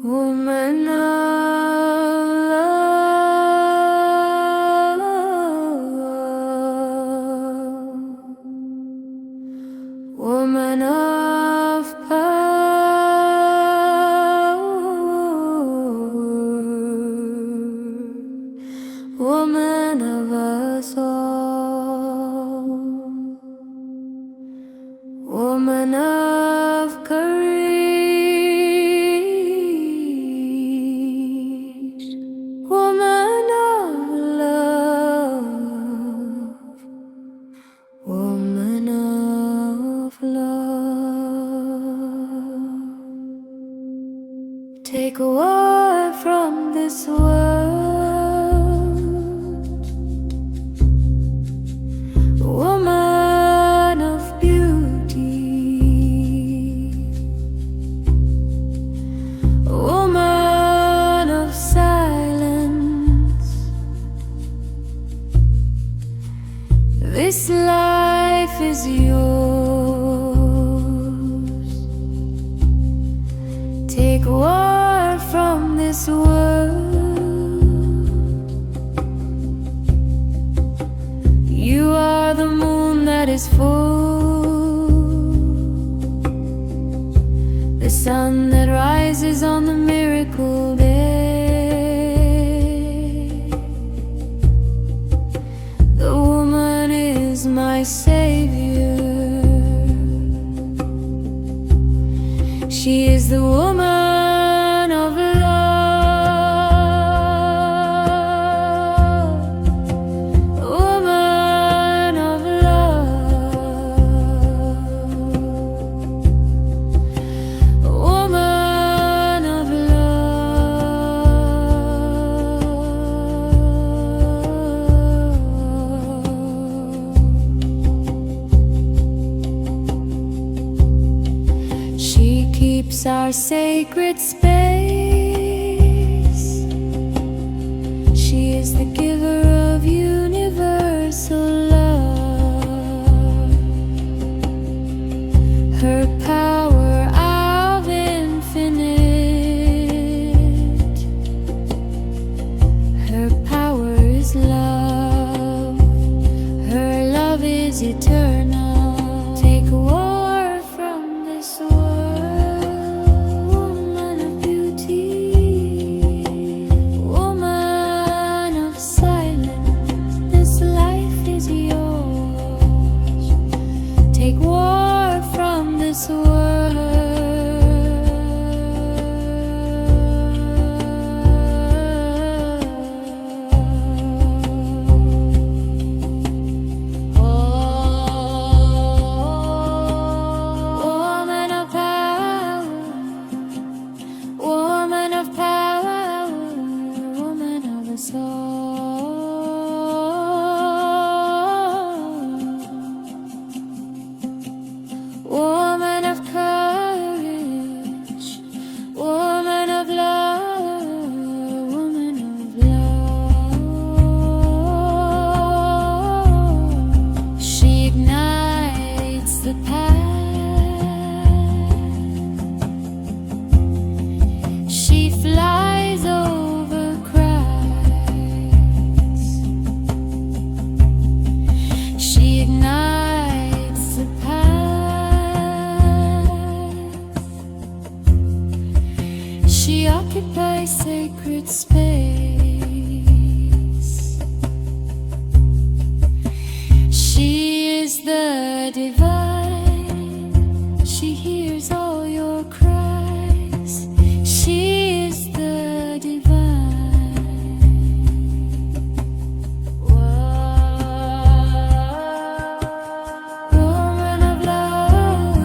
Woman of love, woman of power, woman of us all, woman of courage, woman of love, woman of love. Take a word from this world, woman of beauty, woman of silence. This life is yours. Take a word from this world. You are the moon that is full, the sun that rises on the miracle day. The woman is my savior. She is the woman of love, woman of love, woman of love. She keeps our sacred space. She is the giver of universal love. Her power of infinite. Her power is love. Her love is eternal. Take a word from this world, woman of beauty, woman of silence. This life is yours. Take word from this world. Woman of power, woman of power, woman of us all, woman of courage, woman of love, woman of love. She ignites the path. She flies over cries. She ignites the path. She occupies sacred space. She is the divine. She hears all your cries. She is the divine. Woman of love,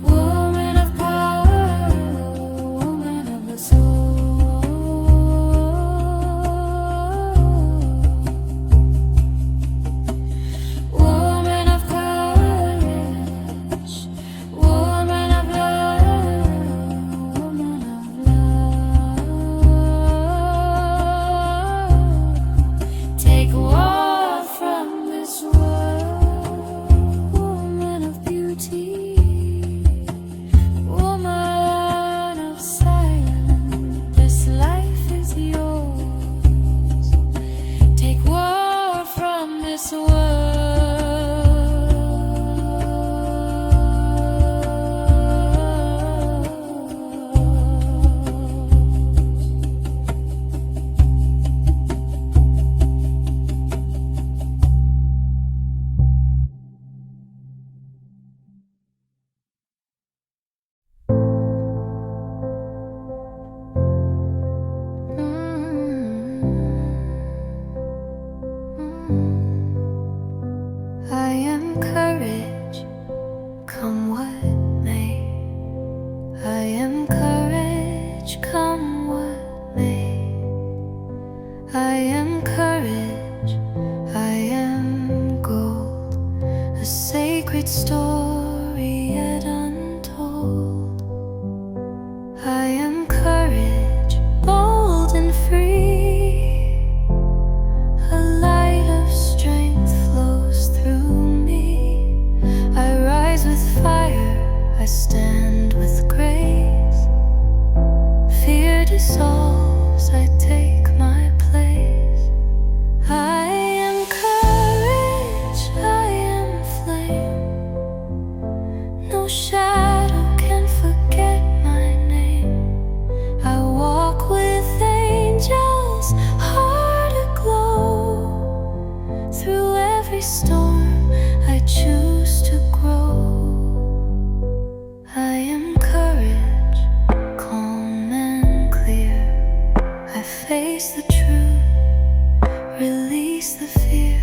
woman of power, woman of the soul, woman of courage. stand with grace. Fear dissolves, I take my place. I am courage, I am flame. No shadow can forget my name. I walk with angels, heart aglow. Through every storm, I choose to grow. I am courage, calm and clear. I face the truth, release the fear.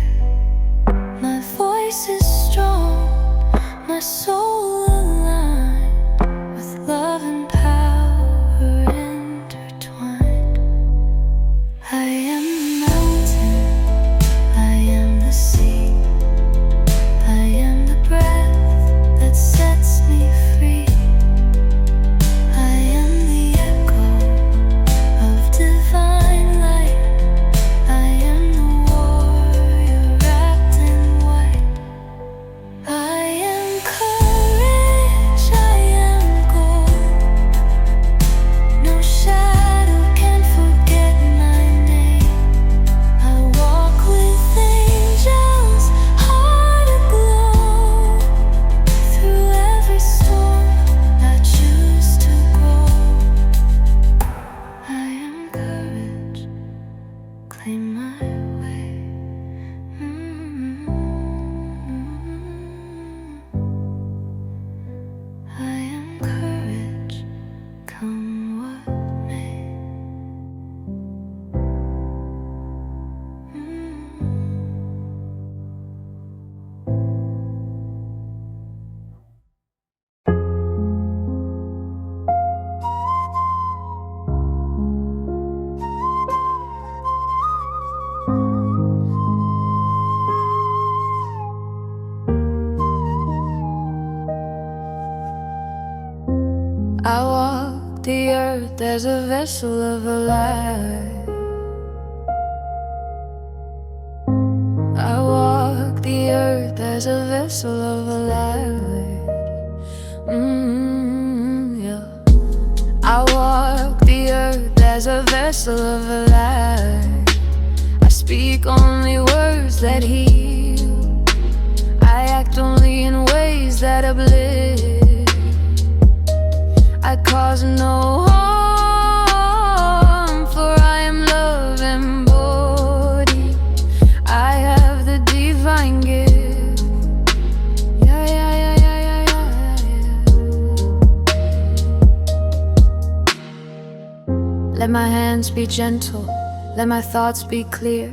My voice is strong, my soul aligned, with love and power intertwined. I am the mountain, I am the sea, I am the breath that sets me free. I am the echo of divine light. I am the warrior wrapped in white. I am courage, I am gold. No shadow can forget my name. I walk with angels, heart aglow. Through every storm, I choose to grow. I am courage, claim my way. I am courage, come what may. I walk the earth as a vessel of a light. I walk the earth as a vessel of a light. Yeah. I walk the earth as a vessel of a light. I speak only words that heal. I act only in ways that uplift. I cause no harm, for I am love embodied. I have the divine gift. Yeah, yeah, yeah, yeah, yeah, yeah, yeah. Let my hands be gentle, let my thoughts be clear.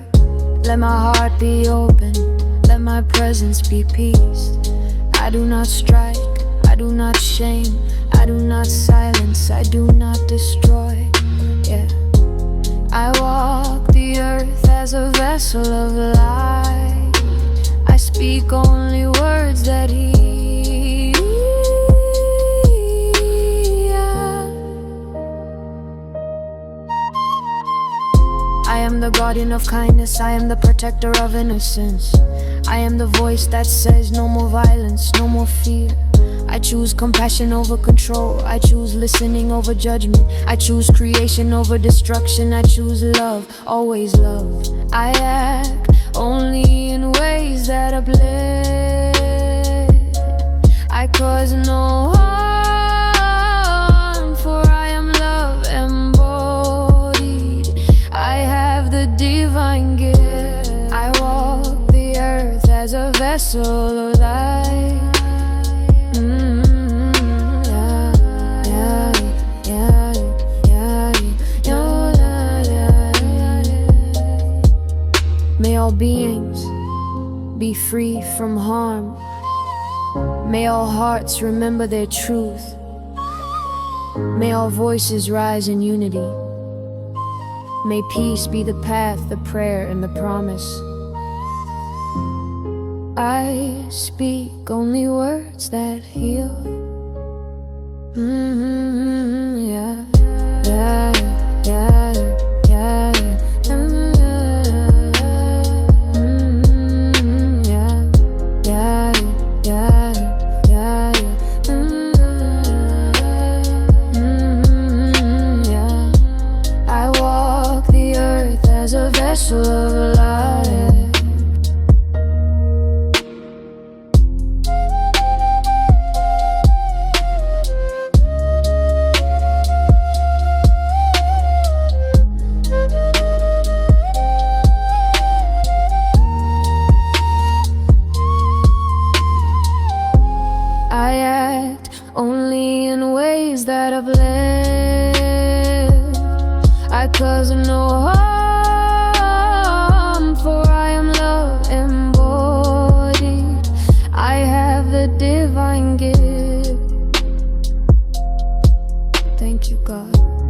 Let my heart be open, let my presence be peace. I do not strike, I do not shame, I do not silence, I do not destroy. Yeah. I walk the earth as a vessel of light. I speak only words that heal. I am the guardian of kindness, I am the protector of innocence. I am the voice that says no more violence, no more fear. I choose compassion over control. I choose listening over judgment. I choose creation over destruction. I choose love, always love. I act only in ways that uplift. I cause no harm, for I am love embodied. I have the divine gift. I walk the earth as a vessel of light. May all beings be free from harm. May all hearts remember their truth. May all voices rise in unity. May peace be the path, the prayer, and the promise. I speak only words that heal. Yeah, yeah, yeah, yeah, yeah, yeah, yeah, yeah, yeah. years that I've lived, I cause no harm, for I am love embodied. I have the divine gift. Thank you, God.